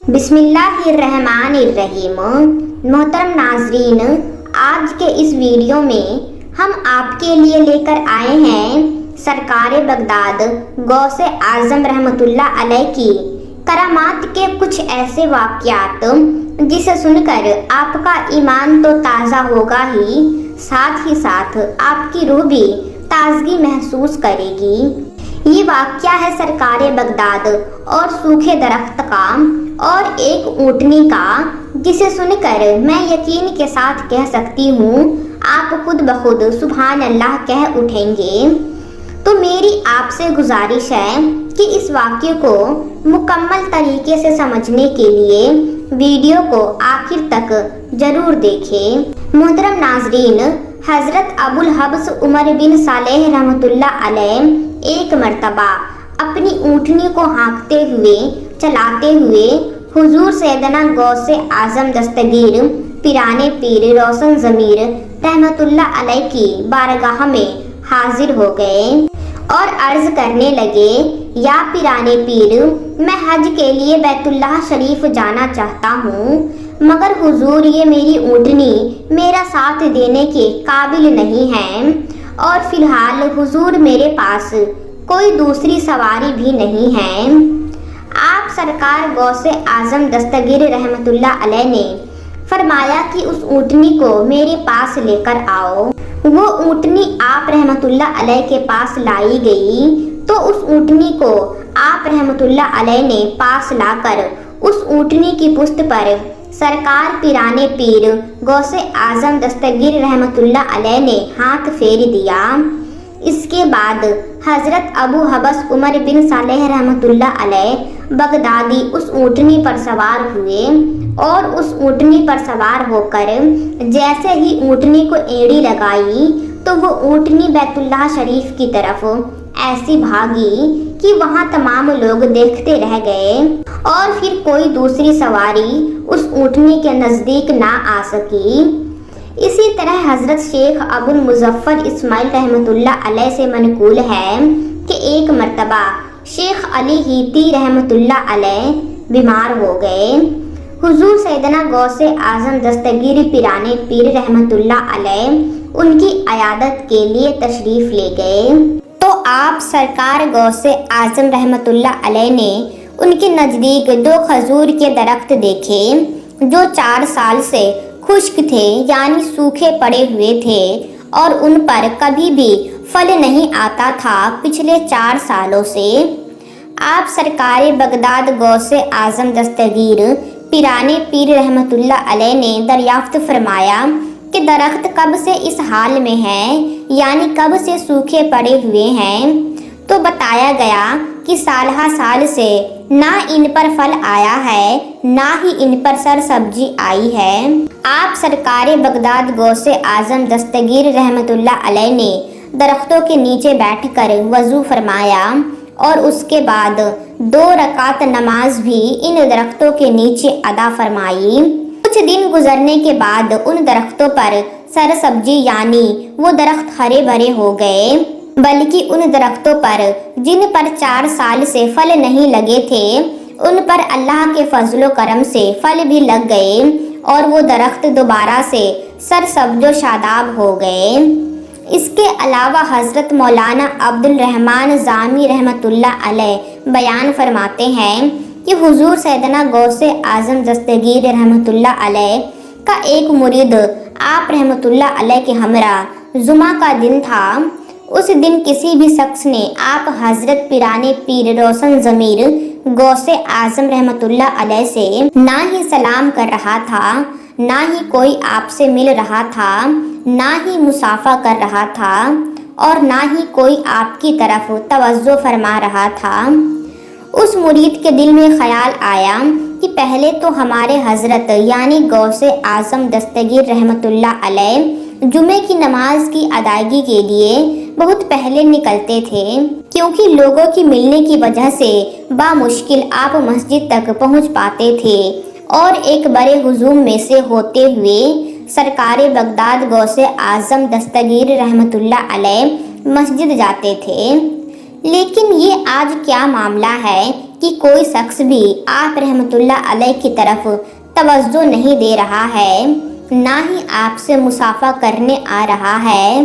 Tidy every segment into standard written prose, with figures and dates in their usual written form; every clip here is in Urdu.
بسم اللہ الرحمن الرحیم۔ محترم ناظرین، آج کے اس ویڈیو میں ہم آپ کے لیے لے کر آئے ہیں سرکار بغداد غوث اعظم رحمۃ اللہ علیہ کی کرامات کے کچھ ایسے واقعات جسے سن کر آپ کا ایمان تو تازہ ہوگا ہی ساتھ آپ کی روح بھی تازگی محسوس کرے گی۔ یہ واقعہ ہے سرکار بغداد اور سوکھے درخت کا اور ایک اونٹنی کا، جسے سن کر میں یقین کے ساتھ کہہ سکتی ہوں آپ خود بخود سبحان اللہ کہہ اٹھیں گے۔ تو میری آپ سے گزارش ہے کہ اس واقعے کو مکمل طریقے سے سمجھنے کے لیے ویڈیو کو آخر تک ضرور دیکھیں۔ محترم ناظرین، حضرت ابو الحبس عمر بن صالح رحمۃ اللہ علیہ ایک مرتبہ اپنی اونٹنی کو ہانکتے ہوئے چلاتے ہوئے حضور سیدنا غوث اعظم دستگیر پیران پیر روشن ضمیر رحمۃ اللہ علیہ کی بارگاہ میں حاضر ہو گئے اور عرض کرنے لگے، یا پیران پیر، میں حج کے لیے بیت اللہ شریف جانا چاہتا ہوں، مگر حضور یہ میری اونٹنی میرا ساتھ دینے کے قابل نہیں ہے، اور فی الحال حضور میرے پاس کوئی دوسری سواری بھی نہیں ہے۔ آپ سرکار غوث اعظم دستگیر رحمۃ اللہ علیہ نے فرمایا کہ اس اونٹنی کو میرے پاس لے کر آؤ۔ وہ اونٹنی آپ رحمۃ اللہ علیہ کے پاس لائی گئی تو اس اونٹنی کو آپ رحمۃ اللہ علیہ نے پاس لا کر اس اونٹنی کی پشت پر سرکار پیران پیر غوث اعظم دستگیر رحمۃ اللہ علیہ نے ہاتھ پھیر دیا۔ اس کے بعد حضرت ابو حبس عمر بن صالح رحمۃ اللہ علیہ بغدادی اس اونٹنی پر سوار ہوئے اور اس اونٹنی پر سوار ہو کر جیسے ہی اونٹنی کو ایڑی لگائی تو وہ اونٹنی بیت اللہ شریف کی طرف ایسی بھاگی کہ وہاں تمام لوگ دیکھتے رہ گئے اور پھر کوئی دوسری سواری اس اونٹنی کے نزدیک نہ آ سکی۔ اسی طرح حضرت شیخ ابو المظفر اسماعیل رحمۃ اللہ علیہ سے منقول ہے کہ ایک مرتبہ شیخ علی ہیتی رحمۃ اللہ علیہ بیمار ہو گئے۔ حضور سیدنا غوث اعظم دستگیر پیران پیر رحمۃ اللہ علیہ ان کی عیادت کے لیے تشریف لے گئے تو آپ سرکار غوث اعظم رحمۃ اللہ علیہ نے ان کے نزدیک 2 کھجور کے درخت دیکھے جو 4 سال سے خشک تھے، یعنی سوکھے پڑے ہوئے تھے اور ان پر کبھی بھی پھل نہیں آتا تھا پچھلے 4 سالوں سے۔ آپ سرکار بغداد غوث اعظم دستگیر پیران پیر رحمۃ اللہ علیہ نے دریافت فرمایا کہ درخت کب سے اس حال میں ہے، یعنی کب سے سوکھے پڑے ہوئے ہیں، تو بتایا گیا کہ سالہ سال سے نہ ان پر پھل آیا ہے نہ ہی ان پر سر سبزی آئی ہے۔ آپ سرکار بغداد غوث اعظم دستگیر رحمۃ اللہ علیہ نے درختوں کے نیچے بیٹھ کر وضو فرمایا اور اس کے بعد 2 رکعت نماز بھی ان درختوں کے نیچے ادا فرمائی۔ کچھ دن گزرنے کے بعد ان درختوں پر سر سبزی، یعنی وہ درخت ہرے بھرے ہو گئے، بلکہ ان درختوں پر جن پر 4 سال سے پھل نہیں لگے تھے ان پر اللہ کے فضل و کرم سے پھل بھی لگ گئے اور وہ درخت دوبارہ سے سرسبز و شاداب ہو گئے۔ اس کے علاوہ حضرت مولانا عبد الرحمن ضامی رحمۃ اللہ علیہ بیان فرماتے ہیں کہ حضور سیدنا غوث اعظم دستگیر رحمۃ اللہ علیہ کا ایک مرید آپ رحمۃ اللہ علیہ کے ہمراہ جمعہ کا دن تھا۔ اس دن کسی بھی شخص نے آپ حضرت پیران پیر روشن ضمیر غوث اعظم رحمۃ اللہ علیہ سے نہ ہی سلام کر رہا تھا، نہ ہی کوئی آپ سے مل رہا تھا، نہ ہی مصافحہ کر رہا تھا اور نہ ہی کوئی آپ کی طرف توجہ فرما رہا تھا۔ اس مرید کے دل میں خیال آیا کہ پہلے تو ہمارے حضرت یعنی غوث اعظم دستگیر رحمۃ اللہ علیہ جمعے کی نماز کی ادائیگی کے لیے بہت پہلے نکلتے تھے، کیونکہ لوگوں کی ملنے کی وجہ سے بامشکل آپ مسجد تک پہنچ پاتے تھے اور ایک بڑے ہجوم میں سے ہوتے ہوئے سرکار بغداد غوث اعظم دستگیر رحمۃ اللہ علیہ مسجد جاتے تھے۔ لیکن یہ آج کیا معاملہ ہے کہ کوئی شخص بھی آپ رحمۃ اللہ علیہ کی طرف توجہ نہیں دے رہا ہے، نہ ہی آپ سے مصافحہ کرنے آ رہا ہے،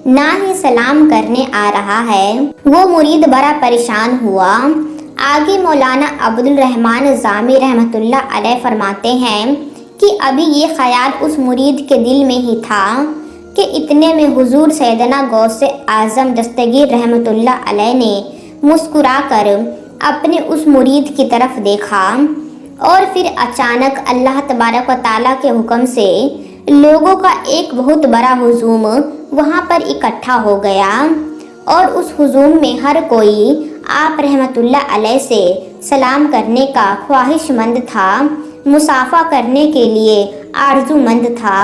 نہ ہی سلام کرنے آ رہا ہے۔ وہ مرید بڑا پریشان ہوا۔ آگے مولانا عبدالرحمن جامی رحمۃ اللہ علیہ فرماتے ہیں کہ ابھی یہ خیال اس مرید کے دل میں ہی تھا کہ اتنے میں حضور سیدنا غوث اعظم دستگیر رحمۃ اللہ علیہ نے مسکرا کر اپنے اس مرید کی طرف دیکھا، اور پھر اچانک اللہ تبارک و تعالیٰ کے حکم سے لوگوں کا ایک بہت بڑا ہجوم وہاں پر اکٹھا ہو گیا، اور اس ہجوم میں ہر کوئی آپ رحمۃ اللہ علیہ سے سلام کرنے کا خواہش مند تھا، مصافحہ کرنے کے لیے آرزو مند تھا،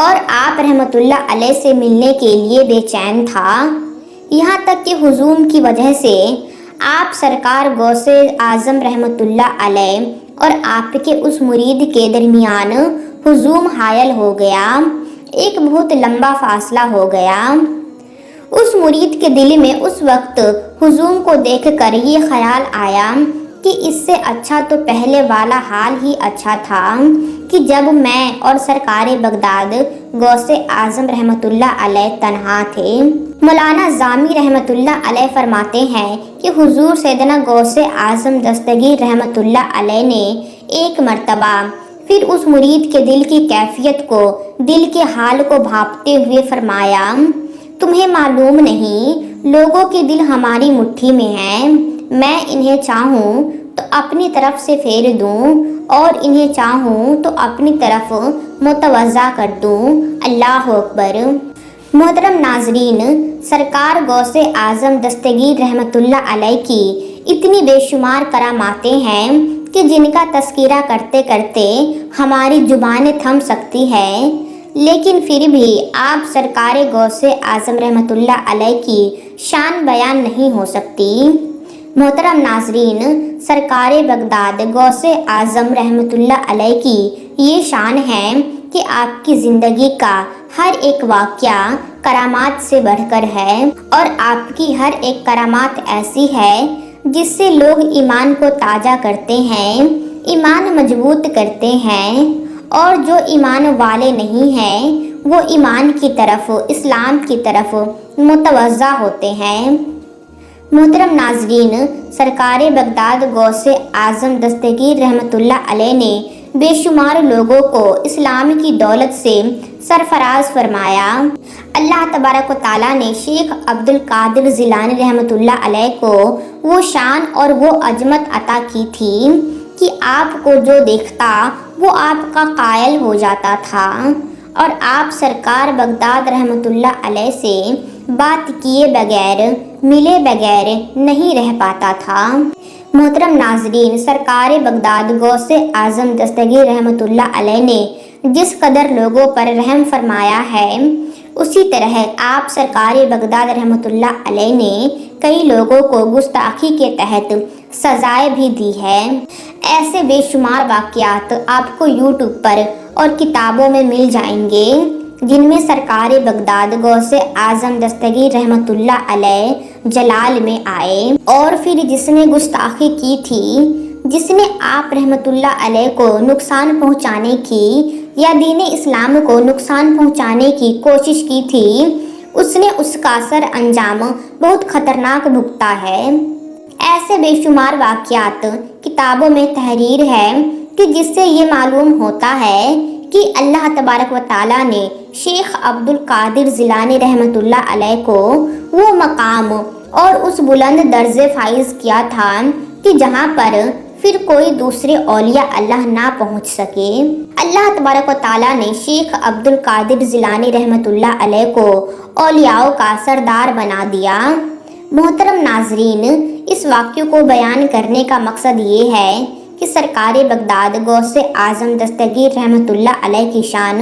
اور آپ رحمۃ اللہ علیہ سے ملنے کے لیے بے چین تھا۔ یہاں تک کہ ہجوم کی وجہ سے آپ سرکار غوث اعظم رحمۃ اللہ علیہ اور آپ کے اس مرید کے درمیان ہجوم حائل ہو گیا، ایک بہت لمبا فاصلہ ہو گیا۔ اس مرید کے دل میں اس وقت ہجوم کو دیکھ کر یہ خیال آیا کہ اس سے اچھا تو پہلے والا حال ہی اچھا تھا کہ جب میں اور سرکار بغداد غوث اعظم رحمۃ اللہ علیہ تنہا تھے۔ مولانا جامی رحمۃ اللہ علیہ فرماتے ہیں کہ حضور سیدنا غوث اعظم دستگیر رحمۃ اللہ علیہ نے ایک مرتبہ پھر اس مرید کے دل کی کیفیت کو، دل کے حال کو بھانپتے ہوئے فرمایا، تمہیں معلوم نہیں لوگوں کے دل ہماری مٹھی میں ہیں، میں انہیں چاہوں تو اپنی طرف سے پھیر دوں اور انہیں چاہوں تو اپنی طرف متوجہ کر دوں۔ اللہ اکبر۔ محترم ناظرین، سرکار غوث اعظم دستگیر رحمۃ اللہ علیہ کی اتنی بے شمار کراماتیں ہیں کہ جن کا تذکرہ کرتے کرتے ہماری زبانیں تھم سکتی ہے، لیکن پھر بھی آپ سرکار غوث اعظم رحمۃ اللہ علیہ کی شان بیان نہیں ہو سکتی۔ محترم ناظرین، سرکار بغداد غوث اعظم رحمۃ اللہ علیہ کی یہ شان ہے کہ آپ کی زندگی کا ہر ایک واقعہ کرامات سے بڑھ کر ہے، اور آپ کی ہر ایک کرامات ایسی ہے جس سے لوگ ایمان کو تازہ کرتے ہیں، ایمان مضبوط کرتے ہیں، اور جو ایمان والے نہیں ہیں وہ ایمان کی طرف، اسلام کی طرف متوجہ ہوتے ہیں۔ محترم ناظرین، سرکار بغداد غوث اعظم دستگیر رحمۃ اللہ علیہ نے بے شمار لوگوں کو اسلام کی دولت سے سرفراز فرمایا۔ اللہ تبارک و تعالیٰ نے شیخ عبد القادر جیلانی رحمۃ اللہ علیہ کو وہ شان اور وہ عظمت عطا کی تھی کہ آپ کو جو دیکھتا وہ آپ کا قائل ہو جاتا تھا، اور آپ سرکار بغداد رحمۃ اللہ علیہ سے بات کیے بغیر، ملے بغیر نہیں رہ پاتا تھا۔ محترم ناظرین، سرکار بغداد غوث اعظم دستگیر رحمۃ اللہ علیہ نے جس قدر لوگوں پر رحم فرمایا ہے، اسی طرح آپ سرکار بغداد رحمۃ اللہ علیہ نے کئی لوگوں کو گستاخی کے تحت سزائیں بھی دی ہے۔ ایسے بے شمار واقعات آپ کو یوٹیوب پر اور کتابوں میں مل جائیں گے جن میں سرکار بغداد غوث اعظم دستگیر رحمۃ اللہ علیہ جلال میں آئے، اور پھر جس نے گستاخی کی تھی، جس نے آپ رحمۃ اللہ علیہ کو نقصان پہنچانے کی یا دین اسلام کو نقصان پہنچانے کی کوشش کی تھی، اس نے اس کا سر انجام بہت خطرناک بھگتا ہے۔ ایسے بے شمار واقعات کتابوں میں تحریر ہے کہ جس سے یہ معلوم ہوتا ہے کہ اللہ تبارک و تعالیٰ نے شیخ عبد القادر جیلانی رحمۃ اللہ علیہ کو وہ مقام اور اس بلند درجے فائز کیا تھا کہ جہاں پر پھر کوئی دوسرے اولیاء اللہ نہ پہنچ سکے۔ اللہ تبارک و تعالیٰ نے شیخ عبد القادر جیلانی رحمۃ اللہ علیہ کو اولیاء کا سردار بنا دیا۔ محترم ناظرین، اس واقعے کو بیان کرنے کا مقصد یہ ہے کہ سرکار بغداد غوث اعظم دستگیر رحمۃ اللہ علیہ کی شان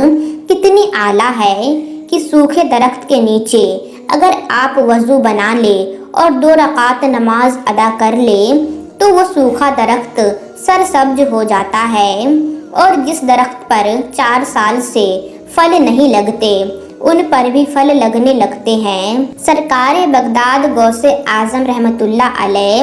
کتنی اعلیٰ ہے کہ سوکھے درخت کے نیچے اگر آپ وضو بنا لے اور 2 رکعت نماز ادا کر لے تو وہ سوکھا درخت سرسبز ہو جاتا ہے، اور جس درخت پر 4 سال سے پھل نہیں لگتے ان پر بھی پھل لگنے لگتے ہیں۔ سرکار بغداد غوث اعظم رحمۃ اللہ علیہ